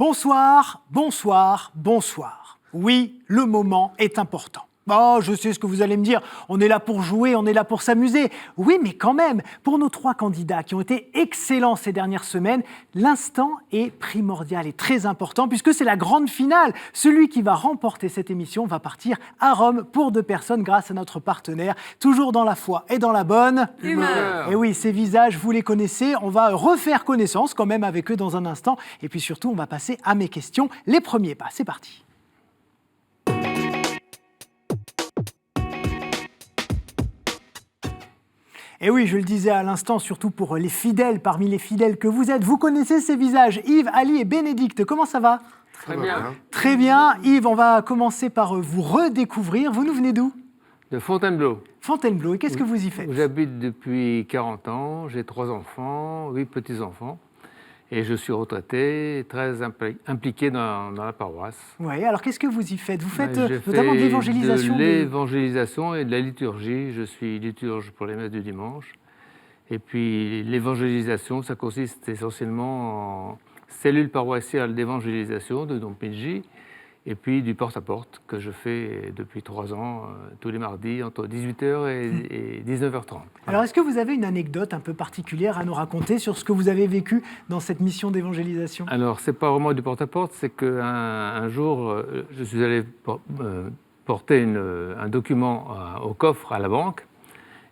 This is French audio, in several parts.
Bonsoir, bonsoir, bonsoir. Oui, le moment est important. Oh, je sais ce que vous allez me dire, on est là pour jouer, on est là pour s'amuser. Oui, mais quand même, pour nos 3 candidats qui ont été excellents ces dernières semaines, l'instant est primordial et très important puisque c'est la grande finale. Celui qui va remporter cette émission va partir à Rome pour 2 personnes grâce à notre partenaire, toujours dans la foi et dans la bonne humeur. Et oui, ces visages, vous les connaissez, on va refaire connaissance quand même avec eux dans un instant. Et puis surtout, on va passer à mes questions. Les premiers pas, c'est parti. Et oui, je le disais à l'instant, surtout pour les fidèles, parmi les fidèles que vous êtes, vous connaissez ces visages, Yves, Ali et Bénédicte. Comment ça va ? Très bien. Très bien. Yves, on va commencer par vous redécouvrir. Vous nous venez d'où ? De Fontainebleau. Fontainebleau. Et qu'est-ce que vous y faites ? J'habite depuis 40 ans, j'ai 3 enfants, 8 petits-enfants. Et je suis retraité, très impliqué dans la paroisse. Oui, alors qu'est-ce que vous y faites ? Vous faites Je notamment de fais l'évangélisation. De l'évangélisation et de la liturgie. Je suis liturge pour les messes du dimanche. Et puis l'évangélisation, ça consiste essentiellement en cellule paroissiale d'évangélisation de Dompidji, et puis du porte-à-porte que je fais depuis 3 ans, tous les mardis, entre 18h et 19h30. Voilà. Alors, est-ce que vous avez une anecdote un peu particulière à nous raconter sur ce que vous avez vécu dans cette mission d'évangélisation ? Alors, c'est pas vraiment du porte-à-porte, c'est qu'un jour, je suis allé porter un document au coffre à la banque,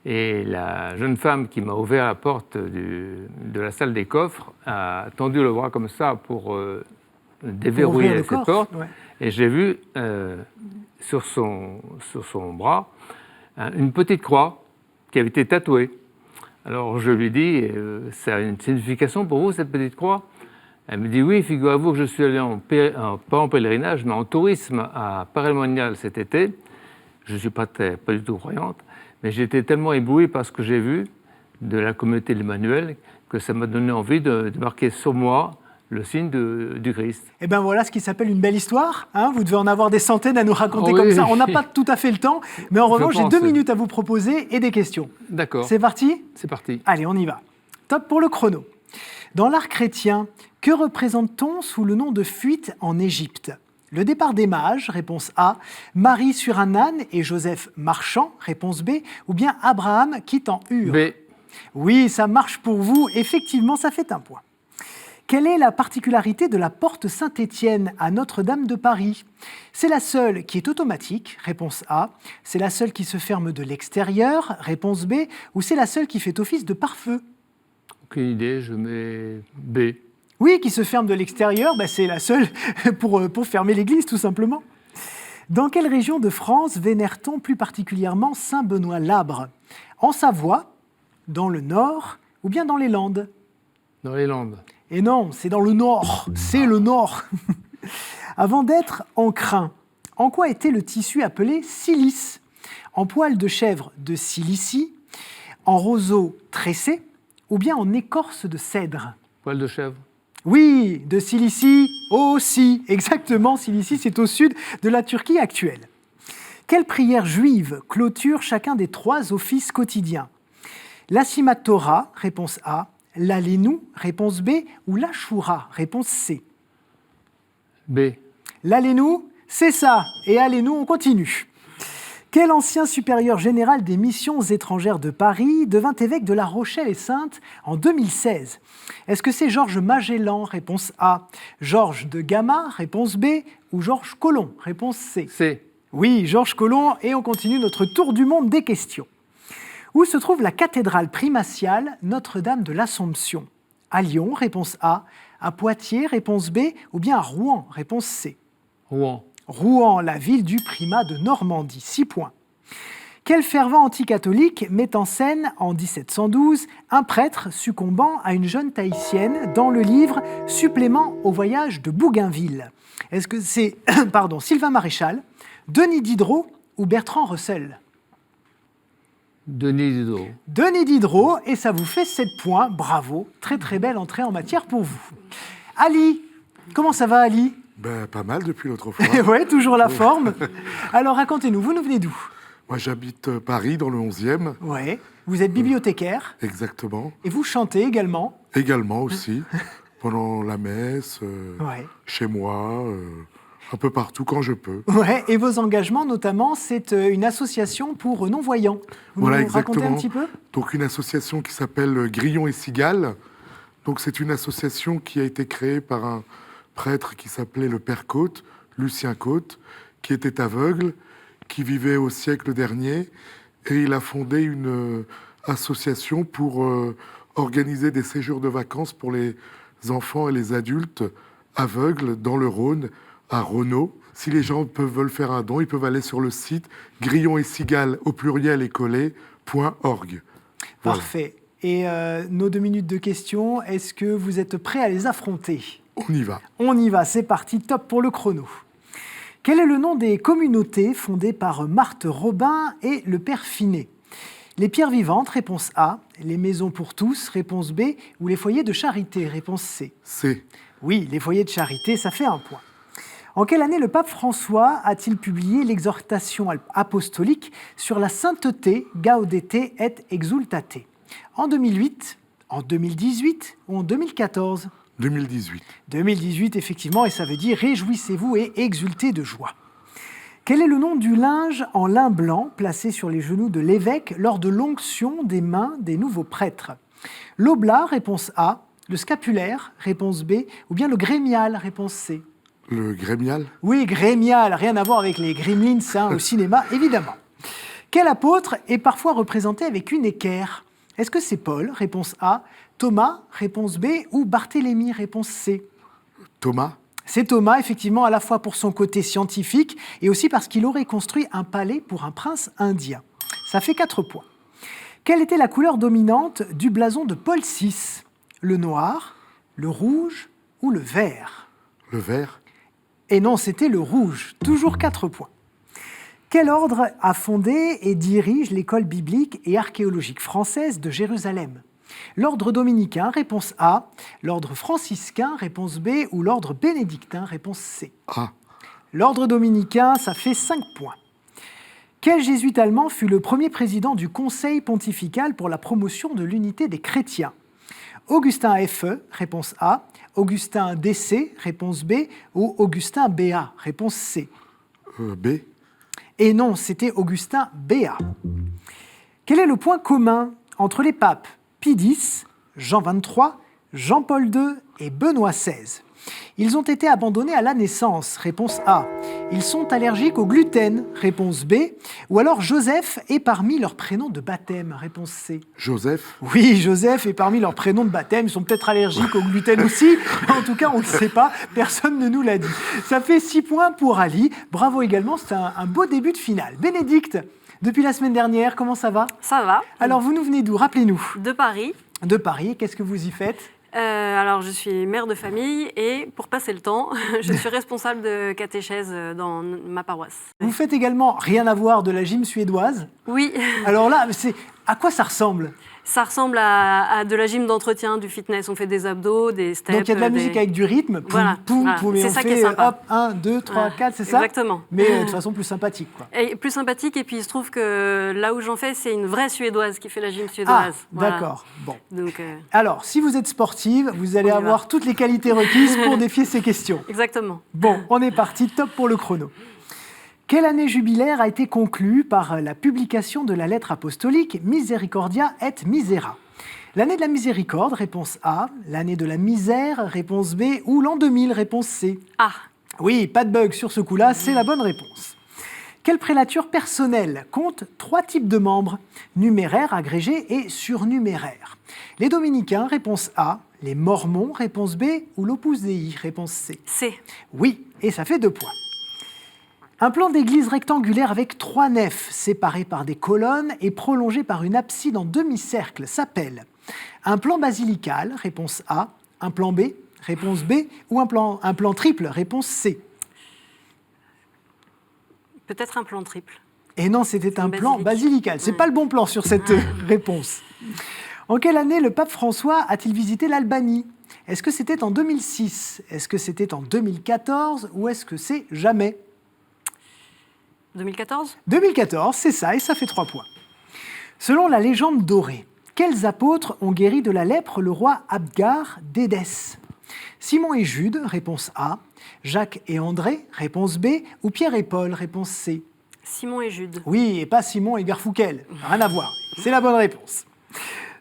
et la jeune femme qui m'a ouvert la porte de la salle des coffres a tendu le bras comme ça pour déverrouiller cette porte. Ouais. Et j'ai vu sur son bras une petite croix qui avait été tatouée. Alors je lui dis, ça a une signification pour vous cette petite croix ? Elle me dit oui, figurez-vous que je suis allé pas en pèlerinage, mais en tourisme à Paray-le-Monial cet été. Je ne suis pas du tout croyante, mais j'étais tellement ébloui par ce que j'ai vu de la communauté de l'Emmanuel que ça m'a donné envie de marquer sur moi le signe du Christ. Et bien voilà ce qui s'appelle une belle histoire. Hein, vous devez en avoir des centaines à nous raconter comme ça. On n'a pas tout à fait le temps, mais en revanche, j'ai 2 minutes à vous proposer et des questions. D'accord. C'est parti ? C'est parti. Allez, on y va. Top pour le chrono. Dans l'art chrétien, que représente-t-on sous le nom de fuite en Égypte ? Le départ des mages, réponse A, Marie sur un âne et Joseph marchant, réponse B, ou bien Abraham quittant Ur. B. Oui, ça marche pour vous. Effectivement, ça fait un point. Quelle est la particularité de la porte Saint-Étienne à Notre-Dame de Paris ? C'est la seule qui est automatique, réponse A. C'est la seule qui se ferme de l'extérieur, réponse B. Ou c'est la seule qui fait office de pare-feu ? Aucune idée, je mets B. Oui, qui se ferme de l'extérieur, c'est la seule pour fermer l'église, tout simplement. Dans quelle région de France vénère-t-on plus particulièrement Saint Benoît Labre ? En Savoie, dans le Nord ou bien dans les Landes ? Dans les Landes. Et non, c'est dans le Nord, c'est le Nord. Avant d'être en crin, en quoi était le tissu appelé cilice ? En poil de chèvre de Cilicie, en roseau tressé ou bien en écorce de cèdre ? Poil de chèvre. Oui, de Cilicie aussi. Exactement, Cilicie, c'est au sud de la Turquie actuelle. Quelle prière juive clôture chacun des 3 offices quotidiens ? L'Asimat Torah, réponse A. L'Alenu, réponse B, ou l'Ashura, réponse C. B. L'Alenu, c'est ça. Et Alenu, on continue. Quel ancien supérieur général des missions étrangères de Paris devint évêque de La Rochelle et Sainte en 2016 ? Est-ce que c'est Georges Magellan, réponse A, Georges de Gama, réponse B, ou Georges Colomb, réponse C ? C. Oui, Georges Colomb, et on continue notre tour du monde des questions. Où se trouve la cathédrale primatiale Notre-Dame de l'Assomption ? À Lyon, réponse A. À Poitiers, réponse B. Ou bien à Rouen, réponse C. Rouen. Rouen, la ville du primat de Normandie. 6 points. Quel fervent anticatholique met en scène, en 1712, un prêtre succombant à une jeune Tahitienne dans le livre « Supplément au voyage de Bougainville » ? Est-ce que c'est Sylvain Maréchal, Denis Diderot ou Bertrand Russell ? Denis Diderot. Denis Diderot, et ça vous fait 7 points. Bravo, très très belle entrée en matière pour vous. Ali, comment ça va Ali ? Pas mal depuis l'autre fois. Oui, toujours la forme. Alors racontez-nous, vous nous venez d'où ? Moi j'habite Paris dans le 11e. Oui, vous êtes bibliothécaire. Exactement. Et vous chantez également ? Également aussi. pendant la messe, Ouais. chez moi, un peu partout quand je peux. Ouais, et vos engagements, notamment, c'est une association pour non-voyants. Vous Voilà, nous racontez un exactement. petit peu? Donc une association qui s'appelle Grillon et Cigale. Donc c'est une association qui a été créée par un prêtre qui s'appelait le Père Côte, Lucien Côte, qui était aveugle, qui vivait au siècle dernier, et il a fondé une association pour organiser des séjours de vacances pour les enfants et les adultes aveugles dans le Rhône, à Renault. Si les gens veulent faire un don, ils peuvent aller sur le site grillon et cigale au pluriel et collé.org. Voilà. Parfait. Et nos 2 minutes de questions, est-ce que vous êtes prêts à les affronter? On y va. On y va, c'est parti, top pour le chrono. Quel est le nom des communautés fondées par Marthe Robin et le Père Finet? Les pierres vivantes, réponse A. Les maisons pour tous, réponse B. Ou les foyers de charité, réponse C. C'est Oui, les foyers de charité, ça fait un point. En quelle année le pape François a-t-il publié l'exhortation apostolique sur la sainteté Gaudete et Exultate? En 2008, en 2018 ou en 2014? 2018. 2018, effectivement, et ça veut dire réjouissez-vous et exultez de joie. Quel est le nom du linge en lin blanc placé sur les genoux de l'évêque lors de l'onction des mains des nouveaux prêtres? L'oblat, réponse A. Le scapulaire, réponse B. Ou bien le grémial, réponse C. Le grémial? Oui, grémial, rien à voir avec les gremlins au cinéma, évidemment. Quel apôtre est parfois représenté avec une équerre? Est-ce que c'est Paul, réponse A, Thomas, réponse B, ou Barthélemy, réponse C? Thomas? C'est Thomas, effectivement, à la fois pour son côté scientifique et aussi parce qu'il aurait construit un palais pour un prince indien. Ça fait 4 points. Quelle était la couleur dominante du blason de Paul VI? Le noir, le rouge ou le vert? Le vert? Et non, c'était le rouge. Toujours 4 points. Quel ordre a fondé et dirige l'école biblique et archéologique française de Jérusalem? L'ordre dominicain, réponse A. L'ordre franciscain, réponse B. Ou l'ordre bénédictin, réponse C. Ah, L'ordre dominicain, ça fait 5 points. Quel jésuite allemand fut le premier président du Conseil pontifical pour la promotion de l'unité des chrétiens? Augustin FE, réponse A. Augustin DC, réponse B. Ou Augustin BA, réponse C. B. Et non, c'était Augustin BA. Quel est le point commun entre les papes Pie X, Jean XXIII, Jean-Paul II et Benoît XVI? Ils ont été abandonnés à la naissance, réponse A. Ils sont allergiques au gluten, réponse B. Ou alors Joseph est parmi leurs prénoms de baptême, réponse C. Joseph? Oui, Joseph est parmi leurs prénoms de baptême. Ils sont peut-être allergiques au gluten aussi. En tout cas, on ne le sait pas. Personne ne nous l'a dit. Ça fait 6 points pour Ali. Bravo également. C'est un beau début de finale. Bénédicte, depuis la semaine dernière, comment ça va? Ça va. Alors, vous nous venez d'où? Rappelez-nous. De Paris. De Paris. Qu'est-ce que vous y faites? Alors, je suis mère de famille et pour passer le temps, je suis responsable de catéchèse dans ma paroisse. Vous faites également rien à voir de la gym suédoise. Oui, Alors là, à quoi ça ressemble? ça ressemble à de la gym d'entretien, du fitness. On fait des abdos, des steps. Donc il y a de la musique avec du rythme. Poum, Voilà, poum, voilà. poum, et C'est on ça qui fait est sympa. hop, 1, 2, 3, Voilà. 4, c'est ça? Exactement. Mais de toute façon plus sympathique, quoi. Et plus sympathique, et puis il se trouve que là où j'en fais, c'est une vraie Suédoise qui fait la gym Ah, suédoise. Voilà. d'accord. Bon. Donc, Alors, si vous êtes sportive, vous allez On y va. avoir toutes les qualités requises pour défier ces questions. exactement. Bon, on est parti, top pour le chrono. Quelle année jubilaire a été conclue par la publication de la lettre apostolique Misericordia et Misera? L'année de la miséricorde, réponse A. L'année de la misère, réponse B. Ou l'an 2000, réponse C. Ah, Oui, pas de bug sur ce coup-là, c'est la bonne réponse. Quelle prélature personnelle compte 3 types de membres, numéraire, agrégé et surnuméraire? Les dominicains, réponse A. Les mormons, réponse B. Ou l'opus Dei, réponse C. c'est Oui, et ça fait 2 points. Un plan d'église rectangulaire avec 3 nefs, séparées par des colonnes et prolongées par une abside en demi-cercle, s'appelle un plan basilical, réponse A, un plan B, réponse B, ou un plan triple, réponse C. peut-être un plan triple. Et non, c'était un plan basilic. basilical. C'est pas le bon plan sur cette réponse. En quelle année le pape François a-t-il visité l'Albanie? Est-ce que c'était en 2006? Est-ce que c'était en 2014? Ou est-ce que c'est jamais? 2014 2014, c'est ça, et ça fait 3 points. Selon la légende dorée, quels apôtres ont guéri de la lèpre le roi Abgar d'Édesse? Simon et Jude, réponse A. Jacques et André, réponse B. Ou Pierre et Paul, réponse C. Simon et Jude. Oui, et pas Simon et Garfouquel. Rien à voir. C'est la bonne réponse.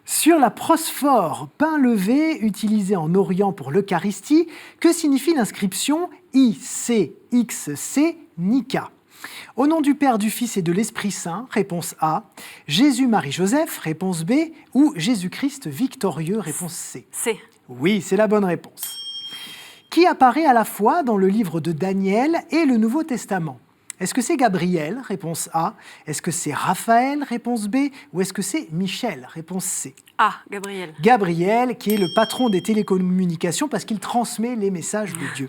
Sur la prosphore, pain levé utilisé en Orient pour l'Eucharistie, que signifie l'inscription ICXC Nika? Au nom du Père, du Fils et de l'Esprit Saint, réponse A. Jésus, Marie, Joseph, réponse B. Ou Jésus-Christ victorieux, réponse C. C. Oui, c'est la bonne réponse. Qui apparaît à la fois dans le livre de Daniel et le Nouveau Testament? Est-ce que c'est Gabriel, réponse A? Est-ce que c'est Raphaël, réponse B? Ou est-ce que c'est Michel, réponse C? Ah, Gabriel. Gabriel, qui est le patron des télécommunications parce qu'il transmet les messages de Dieu.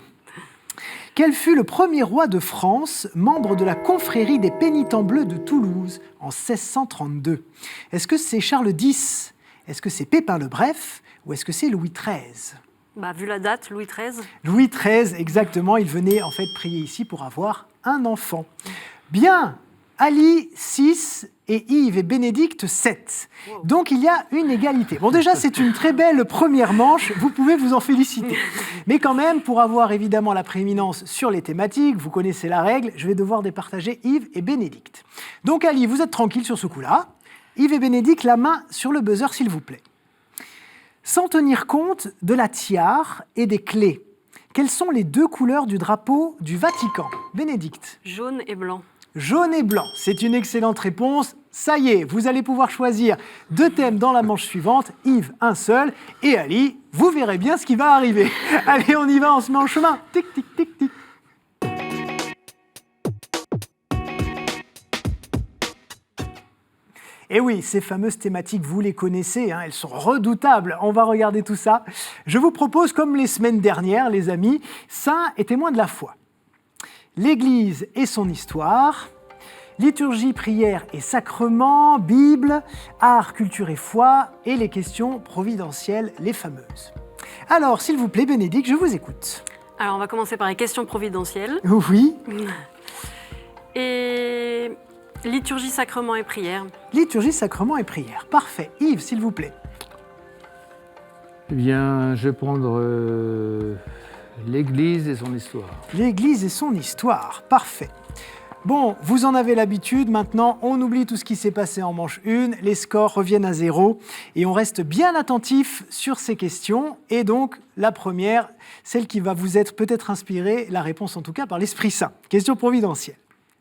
Quel fut le premier roi de France, membre de la confrérie des Pénitents Bleus de Toulouse en 1632? Est-ce que c'est Charles X? Est-ce que c'est Pépin le Bref? Ou est-ce que c'est Louis XIII? Vu la date, Louis XIII. Louis XIII, exactement. Il venait en fait prier ici pour avoir un enfant. Bien, Ali 6 et Yves et Bénédicte 7. Donc il y a une égalité. Bon, déjà, c'est une très belle première manche, vous pouvez vous en féliciter. Mais quand même, pour avoir évidemment la prééminence sur les thématiques, vous connaissez la règle, je vais devoir départager Yves et Bénédicte. Donc Ali, vous êtes tranquille sur ce coup-là. Yves et Bénédicte, la main sur le buzzer, s'il vous plaît. Sans tenir compte de la tiare et des clés, quelles sont les deux couleurs du drapeau du Vatican? Bénédicte. Jaune et blanc. Jaune et blanc, c'est une excellente réponse. Ça y est, vous allez pouvoir choisir deux thèmes dans la manche suivante. Yves, un seul. Et Ali, vous verrez bien ce qui va arriver. Allez, on y va, on se met en chemin. Tic, tic, tic, tic. Et oui, ces fameuses thématiques, vous les connaissez, elles sont redoutables. On va regarder tout ça. Je vous propose, comme les semaines dernières, les amis, saints et témoins de la foi. L'Église et son histoire, liturgie, prière et sacrement, Bible, art, culture et foi, et les questions providentielles, les fameuses. Alors, s'il vous plaît, Bénédicte, je vous écoute. Alors, on va commencer par les questions providentielles. Oui. Et liturgie, sacrement et prière. Liturgie, sacrement et prière. Parfait. Yves, s'il vous plaît. Eh bien, je vais prendre l'Église et son histoire. L'Église et son histoire. Parfait. Bon, vous en avez l'habitude. Maintenant, on oublie tout ce qui s'est passé en manche 1. Les scores reviennent à 0. Et on reste bien attentif sur ces questions. Et donc, la première, celle qui va vous être peut-être inspirée, la réponse en tout cas par l'Esprit Saint. Question providentielle.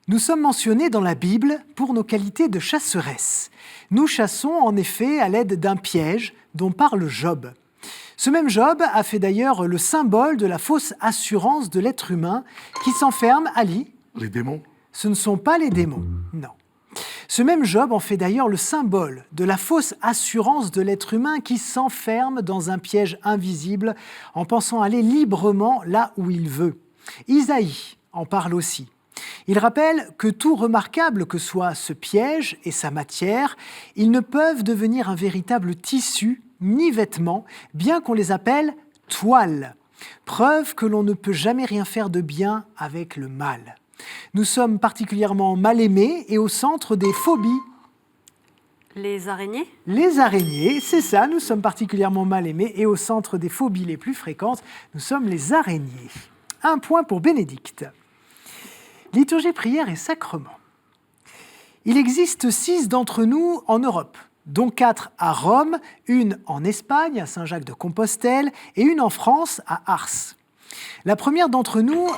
Nous sommes mentionnés dans la Bible pour nos qualités de chasseresses. Nous chassons en effet à l'aide d'un piège dont parle Job. Ce même Job a fait d'ailleurs le symbole de la fausse assurance de l'être humain qui s'enferme, Ali. Les démons? Ce ne sont pas les démons, non. Ce même Job en fait d'ailleurs le symbole de la fausse assurance de l'être humain qui s'enferme dans un piège invisible en pensant aller librement là où il veut. Isaïe en parle aussi. Il rappelle que tout remarquable que soit ce piège et sa matière, ils ne peuvent devenir un véritable tissu ni vêtements, bien qu'on les appelle toiles. Preuve que l'on ne peut jamais rien faire de bien avec le mal. Nous sommes particulièrement mal aimés et au centre des phobies. Les araignées? Les araignées, c'est ça, nous sommes particulièrement mal aimés et au centre des phobies les plus fréquentes, nous sommes les araignées. Un point pour Bénédicte. Liturgie, prière et sacrement. Il existe 6 d'entre nous en Europe, dont 4 à Rome, une en Espagne, à Saint-Jacques-de-Compostelle, et une en France, à Ars. La première d'entre nous,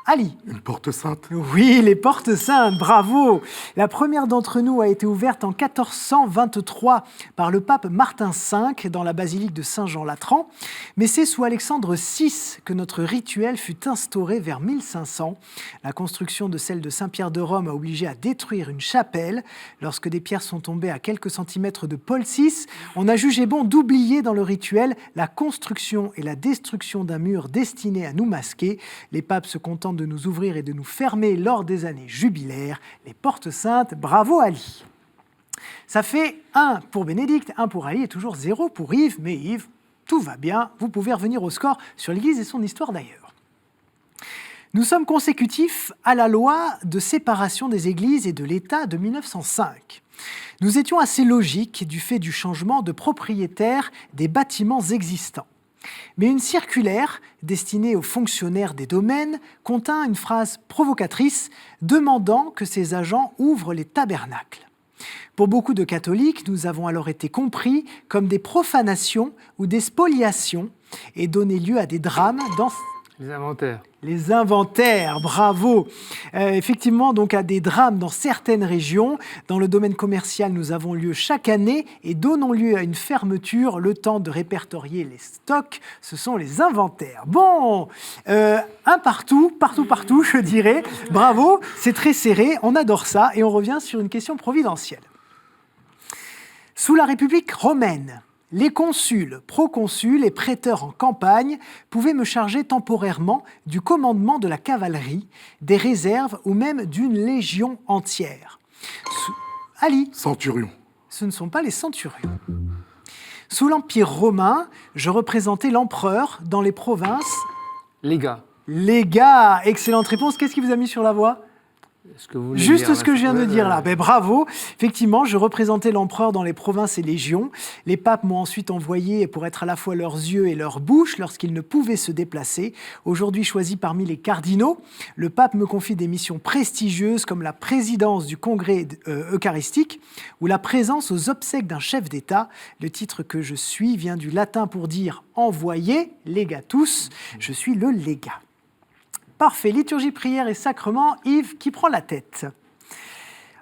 Ali. Une porte sainte? Oui, les portes saintes, bravo! La première d'entre nous a été ouverte en 1423 par le pape Martin V dans la basilique de Saint-Jean-Latran, mais c'est sous Alexandre VI que notre rituel fut instauré vers 1500. La construction de celle de Saint-Pierre de Rome a obligé à détruire une chapelle. Lorsque des pierres sont tombées à quelques centimètres de Paul VI, on a jugé bon d'oublier dans le rituel la construction et la destruction d'un mur destiné à nous masquer. Les papes se contentent de nous ouvrir et de nous fermer lors des années jubilaires, les portes saintes. Bravo Ali. Ça fait 1 pour Bénédicte, 1 pour Ali et toujours 0 pour Yves. Mais Yves, tout va bien, vous pouvez revenir au score sur l'Église et son histoire d'ailleurs. Nous sommes consécutifs à la loi de séparation des églises et de l'État de 1905. Nous étions assez logiques du fait du changement de propriétaire des bâtiments existants. Mais une circulaire destinée aux fonctionnaires des domaines contint une phrase provocatrice demandant que ces agents ouvrent les tabernacles. Pour beaucoup de catholiques, nous avons alors été compris comme des profanations ou des spoliations et donné lieu à des drames dans... Les inventaires. Les inventaires, bravo. Effectivement, donc à des drames dans certaines régions. Dans le domaine commercial, nous avons lieu chaque année et donnons lieu à une fermeture, le temps de répertorier les stocks. Ce sont les inventaires. Bon, un partout, je dirais. Bravo, c'est très serré, on adore ça. Et on revient sur une question providentielle. Sous la République romaine, les consuls, proconsuls et préteurs en campagne pouvaient me charger temporairement du commandement de la cavalerie, des réserves ou même d'une légion entière. Ali, Centurion. ce ne sont pas les centurions. Sous l'Empire romain, je représentais l'empereur dans les provinces. Légat. Légat, excellente réponse. Qu'est-ce qui vous a mis sur la voie ? Juste ce que je viens de dire là. Ben, bravo. Effectivement, je représentais l'empereur dans les provinces et légions. Les papes m'ont ensuite envoyé pour être à la fois leurs yeux et leur bouche lorsqu'ils ne pouvaient se déplacer. Aujourd'hui choisi parmi les cardinaux, le pape me confie des missions prestigieuses comme la présidence du congrès eucharistique ou la présence aux obsèques d'un chef d'État. Le titre que je suis vient du latin pour dire envoyé, legatus. Je suis le légat. Parfait, liturgie, prière et sacrement. Yves, qui prend la tête ?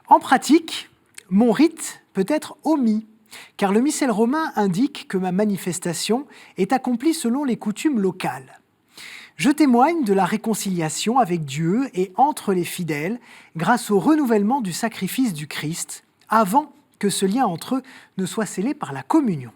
En pratique, mon rite peut être omis, car le missel romain indique que ma manifestation est accomplie selon les coutumes locales. Je témoigne de la réconciliation avec Dieu et entre les fidèles grâce au renouvellement du sacrifice du Christ, avant que ce lien entre eux ne soit scellé par la communion.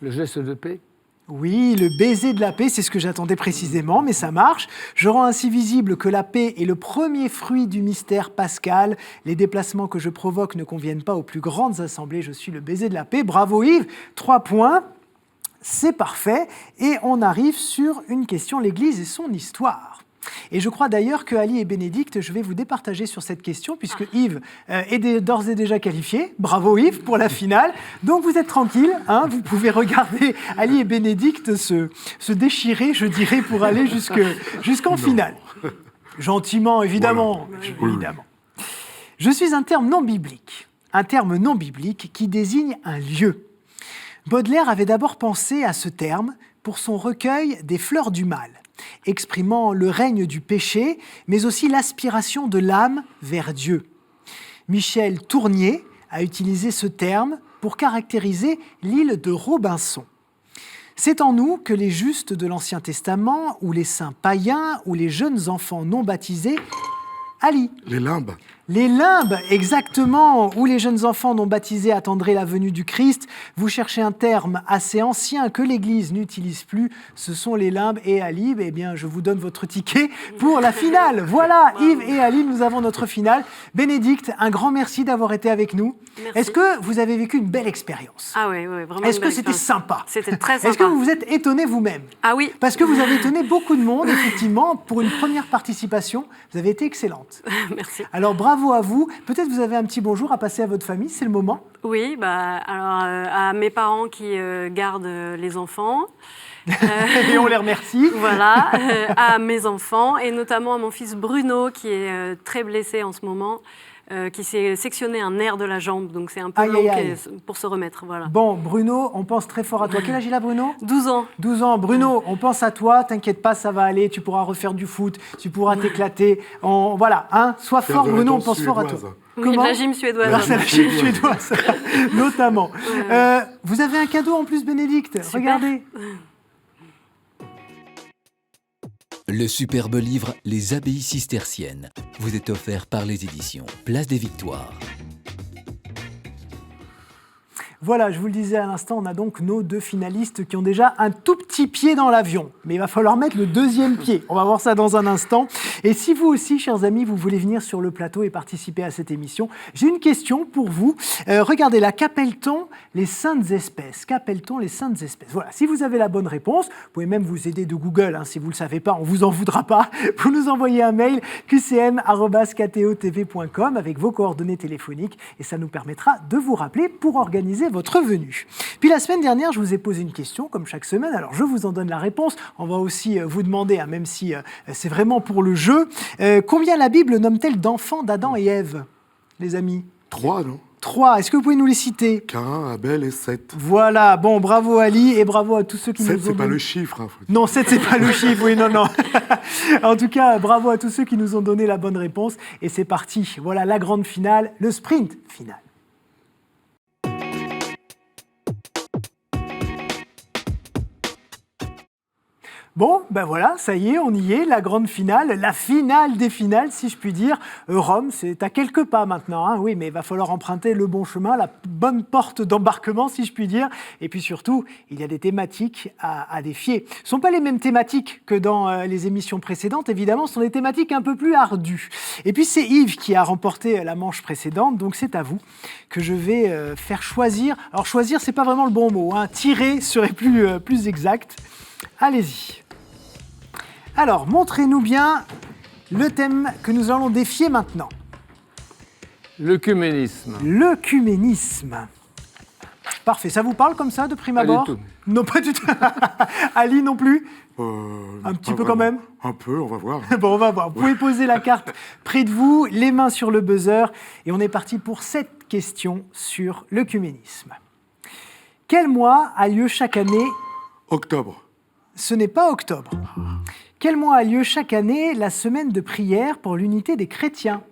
Le geste de paix ? Oui, le baiser de la paix, c'est ce que j'attendais précisément, mais ça marche. Je rends ainsi visible que la paix est le premier fruit du mystère pascal. Les déplacements que je provoque ne conviennent pas aux plus grandes assemblées. Je suis le baiser de la paix. Bravo Yves, 3 points, c'est parfait. Et on arrive sur une question, l'Église et son histoire. Et je crois d'ailleurs que Ali et Bénédicte, je vais vous départager sur cette question, puisque Yves est d'ores et déjà qualifié. Bravo Yves pour la finale. Donc vous êtes tranquille, hein, vous pouvez regarder Ali et Bénédicte se déchirer, je dirais, pour aller jusqu'en finale. Gentiment, évidemment. Voilà. Évidemment. Je suis un terme non biblique qui désigne un lieu. Baudelaire avait d'abord pensé à ce terme pour son recueil des Fleurs du mal, exprimant le règne du péché, mais aussi l'aspiration de l'âme vers Dieu. Michel Tournier a utilisé ce terme pour caractériser l'île de Robinson. C'est en nous que les justes de l'Ancien Testament, ou les saints païens, ou les jeunes enfants non baptisés, Ali. Les limbes. Les limbes, exactement, où les jeunes enfants non baptisés attendraient la venue du Christ. Vous cherchez un terme assez ancien que l'Église n'utilise plus, ce sont les limbes. Et Ali, eh bien, je vous donne votre ticket pour la finale. Voilà, Yves et Ali, nous avons notre finale. Bénédicte, un grand merci d'avoir été avec nous. Merci. Est-ce que vous avez vécu une belle expérience ? Ah oui, vraiment. Est-ce que c'était sympa ? C'était très sympa. Est-ce que vous vous êtes étonné vous-même ? Ah oui. Parce que vous avez étonné beaucoup de monde, effectivement, pour une première participation. Vous avez été excellente. Merci. Alors, bravo à vous. Peut-être vous avez un petit bonjour à passer à votre famille, c'est le moment. Oui, alors à mes parents qui gardent les enfants. Et on les remercie. Voilà, à mes enfants et notamment à mon fils Bruno qui est très blessé en ce moment. Qui s'est sectionné un nerf de la jambe, donc c'est un peu long pour se remettre. Voilà. Bon, Bruno, on pense très fort à toi. Quel âge il a, Bruno ? 12 ans. 12 ans. Bruno, on pense à toi, t'inquiète pas, ça va aller, tu pourras refaire du foot, tu pourras t'éclater. Voilà, hein, sois fort, Bruno, on pense fort à toi. Oui, de la gym suédoise. Alors, c'est la gym suédoise, notamment. Vous avez un cadeau en plus, Bénédicte. Super. Regardez. Le superbe livre « Les abbayes cisterciennes » vous est offert par les éditions Place des Victoires. Voilà, je vous le disais à l'instant, on a donc nos 2 finalistes qui ont déjà un tout petit pied dans l'avion. Mais il va falloir mettre le 2e pied. On va voir ça dans un instant. Et si vous aussi, chers amis, vous voulez venir sur le plateau et participer à cette émission, j'ai une question pour vous. Regardez là, qu'appelle-t-on les saintes espèces ? Qu'appelle-t-on les saintes espèces ? Voilà, si vous avez la bonne réponse, vous pouvez même vous aider de Google. Hein, si vous ne le savez pas, on ne vous en voudra pas. Vous nous envoyez un mail qcm@ktotv.com avec vos coordonnées téléphoniques et ça nous permettra de vous rappeler pour organiser votre venue. Puis la semaine dernière, je vous ai posé une question, comme chaque semaine. Alors, je vous en donne la réponse. On va aussi vous demander, hein, même si c'est vraiment pour le jeu, combien la Bible nomme-t-elle d'enfants d'Adam et Ève, les amis? 3, non? 3. Est-ce que vous pouvez nous les citer? Cain, Abel et 7. Voilà. Bon, bravo Ali et bravo à tous ceux qui 7, nous ont c'est pas donné... le chiffre. Hein, Non, 7, c'est pas le chiffre, oui, non, non. En tout cas, bravo à tous ceux qui nous ont donné la bonne réponse. Et c'est parti. Voilà la grande finale, le sprint final. Bon, ben voilà, ça y est, on y est, la grande finale, la finale des finales, si je puis dire. Rome, c'est à quelques pas maintenant, hein, oui, mais il va falloir emprunter le bon chemin, la bonne porte d'embarquement, si je puis dire. Et puis surtout, il y a des thématiques à défier. Ce ne sont pas les mêmes thématiques que dans les émissions précédentes, évidemment, ce sont des thématiques un peu plus ardues. Et puis c'est Yves qui a remporté la manche précédente, donc c'est à vous que je vais faire choisir. Alors choisir, c'est pas vraiment le bon mot, hein. Tirer serait plus exact. Allez-y. Alors, montrez-nous bien le thème que nous allons défier maintenant. L'œcuménisme. L'œcuménisme. Parfait. Ça vous parle comme ça, de prime abord? Pas du tout. Non, pas du tout. Ali non plus? Un petit peu quand même? Un peu, on va voir. Bon, on va voir. Vous pouvez poser la carte près de vous, les mains sur le buzzer. Et on est parti pour cette question sur l'œcuménisme. Quel mois a lieu chaque année? Octobre. Ce n'est pas octobre. Quel mois a lieu chaque année la semaine de prière pour l'unité des chrétiens?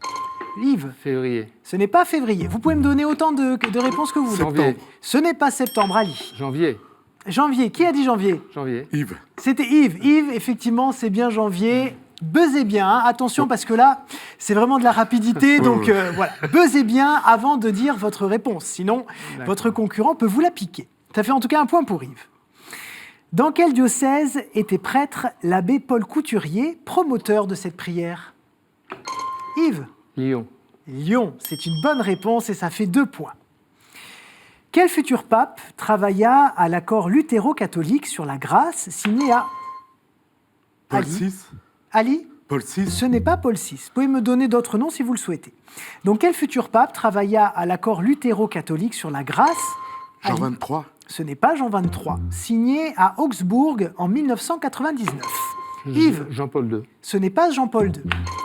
Yves? Février. Ce n'est pas février. Vous pouvez me donner autant de réponses que vous voulez. Janvier. Ce n'est pas septembre, Ali. Janvier. Janvier. Qui a dit janvier? Janvier. Yves. C'était Yves. Yves, effectivement, c'est bien janvier. Buzzez bien, hein. Attention parce que là, c'est vraiment de la rapidité. Donc voilà, buzzez bien avant de dire votre réponse. Sinon, votre concurrent peut vous la piquer. Ça fait en tout cas un point pour Yves. Dans quel diocèse était prêtre l'abbé Paul Couturier, promoteur de cette prière? Yves? Lyon. Lyon, c'est une bonne réponse et ça fait 2 points. Quel futur pape travailla à l'accord luthéro-catholique sur la grâce signé à Paul Ali? VI. Ali? Paul VI. Ce n'est pas Paul VI. Vous pouvez me donner d'autres noms si vous le souhaitez. Donc quel futur pape travailla à l'accord luthéro-catholique sur la grâce? Jean Ali? 23. Ce n'est pas Jean 23, signé à Augsbourg en 1999. Yves? Jean-Paul II. Ce n'est pas Jean-Paul II.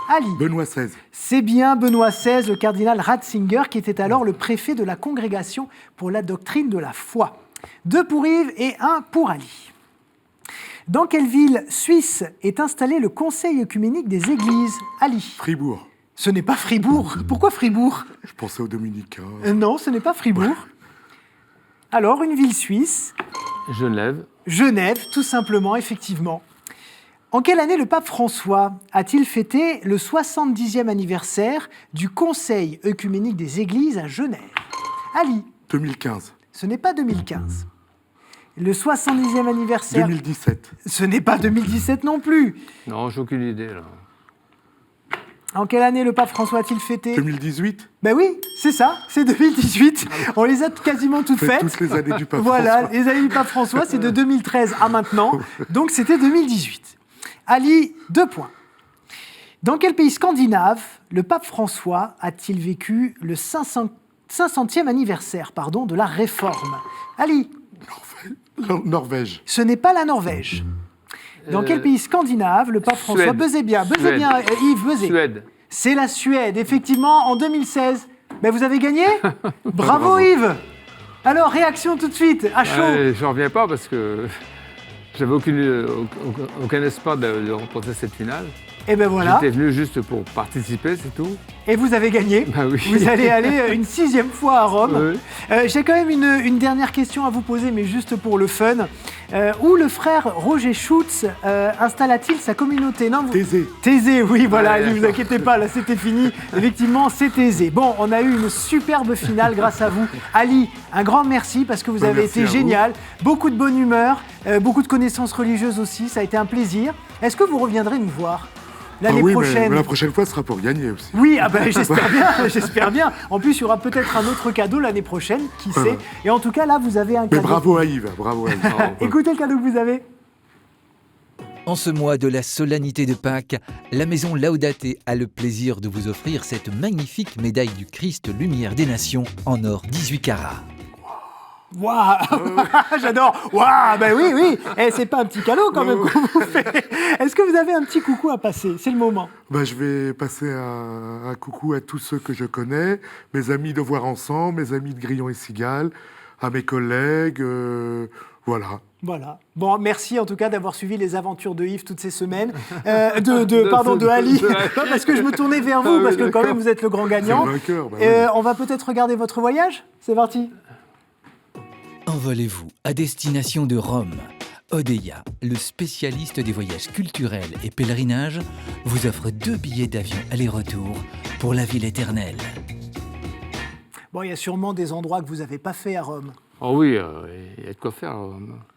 Ali? Benoît XVI. C'est bien Benoît XVI, le cardinal Ratzinger, qui était alors le préfet de la Congrégation pour la doctrine de la foi. 2 pour Yves et 1 pour Ali. Dans quelle ville suisse est installé le Conseil œcuménique des Églises? Ali? Fribourg. Ce n'est pas Fribourg. Pourquoi Fribourg? Je pensais aux Dominicains. Non, ce n'est pas Fribourg. Alors, une ville suisse? Genève. Genève, tout simplement, effectivement. En quelle année le pape François a-t-il fêté le 70e anniversaire du Conseil œcuménique des Églises à Genève? Ali? 2015. Ce n'est pas 2015. Le 70e anniversaire... 2017. Ce n'est pas 2017 non plus. Non, j'ai aucune idée, là. En quelle année le pape François a-t-il fêté? 2018. Ben oui, c'est ça, c'est 2018. On les a quasiment toutes faites. Toutes les années du pape Voilà, François. les années du pape François, c'est de 2013 à maintenant. Donc c'était 2018. Ali, 2 points. Dans quel pays scandinave le pape François a-t-il vécu le 500e anniversaire de la Réforme? Ali? Norvège. Ce n'est pas la Norvège. Dans quel pays scandinave le pape François... Suède. Buzzez bien, Suède. Yves, buzzez. Suède. C'est la Suède, effectivement, en 2016. Ben, vous avez gagné. Bravo Yves. Alors, réaction tout de suite, à chaud. Je n'en reviens pas parce que j'avais aucun espoir de remporter cette finale. Et ben voilà, J'étais venu juste pour participer, c'est tout. et vous avez gagné. Bah oui. Vous allez aller une 6e fois à Rome. Oui. J'ai quand même une dernière question à vous poser, mais juste pour le fun. Où le frère Roger Schutz installa-t-il sa communauté? Non, Thésée. Thésée, oui, voilà, Ouais, ne vous inquiétez pas, là c'était fini. Effectivement, c'est Thésée. Bon, on a eu une superbe finale grâce à vous. Ali, un grand merci parce que vous avez Merci été à génial. Beaucoup de bonne humeur, beaucoup de connaissances religieuses aussi, ça a été un plaisir. Est-ce que vous reviendrez nous voir l'année oui, prochaine? mais la prochaine fois, ce sera pour gagner aussi. Oui, ah ben, j'espère bien, j'espère bien. En plus, il y aura peut-être un autre cadeau l'année prochaine, qui sait. Et en tout cas, là, vous avez un Mais cadeau. bravo à Yves, bravo à Yves. Écoutez le cadeau que vous avez. En ce mois de la solennité de Pâques, la maison Laudate a le plaisir de vous offrir cette magnifique médaille du Christ Lumière des Nations en or 18 carats. Waouh, j'adore. Waouh, ben oui. Eh, c'est pas un petit cadeau quand même qu'on vous fait. Est-ce que vous avez un petit coucou à passer? C'est le moment. Je vais passer un coucou à tous ceux que je connais, mes amis de Voir Ensemble, mes amis de Grillon et Cigale, à mes collègues, voilà. Voilà. Bon, merci en tout cas d'avoir suivi les aventures de Yves toutes ces semaines. De Ali. Non, parce que je me tournais vers vous, parce que quand même vous êtes le grand gagnant. C'est le vainqueur, oui. On va peut-être regarder votre voyage. C'est parti. Envolez-vous à destination de Rome. Odeia, le spécialiste des voyages culturels et pèlerinages, vous offre 2 billets d'avion aller-retour pour la ville éternelle. Bon, il y a sûrement des endroits que vous n'avez pas fait à Rome. Oh oui, il y a de quoi faire.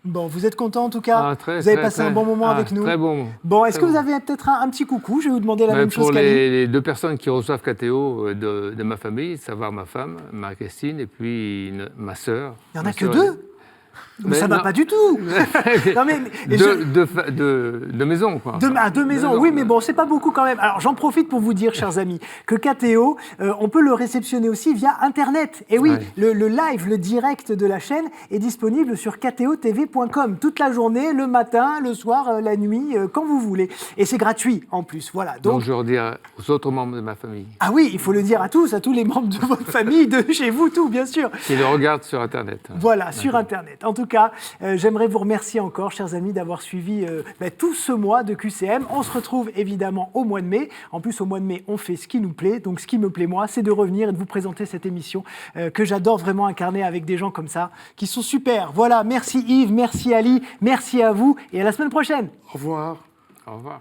Bon, vous êtes content en tout cas? Très, vous avez très, passé très, un bon moment avec nous? Très bon. Bon, est-ce Très que vous bon. avez peut-être un petit coucou? Je vais vous demander la même chose Pour qu'Ali. les 2 personnes qui reçoivent KTO de ma famille, savoir ma femme, Marie-Christine, et puis ma sœur. Il n'y en a que 2? Mais ça ne va non. pas du tout. Non, mais de maison, quoi. Deux maisons, oui, mais bon, c'est pas beaucoup quand même. Alors, j'en profite pour vous dire, chers amis, que KTO, on peut le réceptionner aussi via Internet. Et oui, Ouais. le live, le direct de la chaîne est disponible sur ktotv.com toute la journée, le matin, le soir, la nuit, quand vous voulez. Et c'est gratuit en plus, voilà. Donc, je redis aux autres membres de ma famille. Ah oui, il faut le dire à tous les membres de votre famille, de chez vous, tout, bien sûr. Qui le regardent sur Internet. Voilà, sur Internet. En tout cas, j'aimerais vous remercier encore, chers amis, d'avoir suivi tout ce mois de QCM. On se retrouve évidemment au mois de mai. En plus, au mois de mai, on fait ce qui nous plaît. Donc, ce qui me plaît, moi, c'est de revenir et de vous présenter cette émission que j'adore vraiment incarner avec des gens comme ça, qui sont super. Voilà, merci Yves, merci Ali, merci à vous et à la semaine prochaine. Au revoir. Au revoir.